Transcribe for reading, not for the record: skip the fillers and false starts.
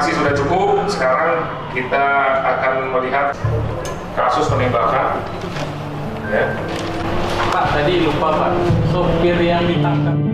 saksi sudah cukup, sekarang kita akan melihat kasus penembakan. Ya. Pak, tadi lupa Pak, sopir yang ditangkap.